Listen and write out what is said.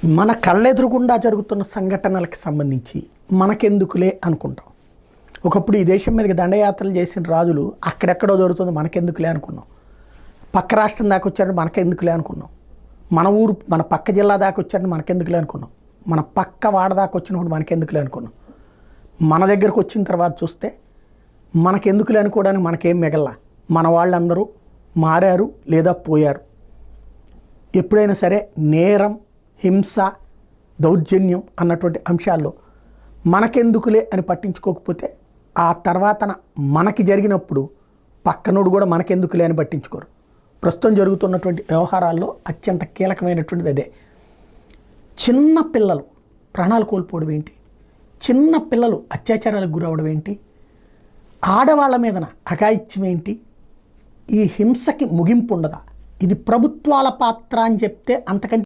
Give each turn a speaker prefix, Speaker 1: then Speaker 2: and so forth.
Speaker 1: మన కళ్ళెదురుగుండా జరుగుతున్న సంఘటనలకు సంబంధించి మనకెందుకులే అనుకుంటాం. ఒకప్పుడు ఈ దేశం మీదకి దండయాత్రలు చేసిన రాజులు అక్కడెక్కడో జరుగుతుంది మనకెందుకులే అనుకున్నాం. పక్క రాష్ట్రం దాకా వచ్చారని మనకెందుకులే అనుకున్నాం. మన ఊరు మన పక్క జిల్లా దాకా వచ్చారని మనకెందుకులే అనుకున్నాం. మన పక్క వాడ దాకా వచ్చినప్పుడు మనకెందుకులే అనుకున్నాం. మన దగ్గరకు వచ్చిన తర్వాత చూస్తే మనకెందుకులే అనుకోవడానికి మనకేం మిగల. మన వాళ్ళందరూ మారారు లేదా పోయారు. ఎప్పుడైనా సరే నేరం, హింస, దౌర్జన్యం అన్నటువంటి అంశాల్లో మనకెందుకులే అని పట్టించుకోకపోతే ఆ తర్వాత మనకి జరిగినప్పుడు పక్కనోడు కూడా మనకెందుకులే అని పట్టించుకోరు. ప్రస్తుతం జరుగుతున్నటువంటి వ్యవహారాల్లో అత్యంత కీలకమైనటువంటిది అదే. చిన్న పిల్లలు ప్రాణాలు కోల్పోవడం ఏంటి, చిన్న పిల్లలు అత్యాచారాలకు గురవడం ఏంటి, ఆడవాళ్ళ మీదన అఘాయిత్యం ఏంటి, ఈ హింసకి ముగింపు ఉండదా? ఇది ప్రభుత్వాల పాత్ర అని చెప్తే అంతకంటే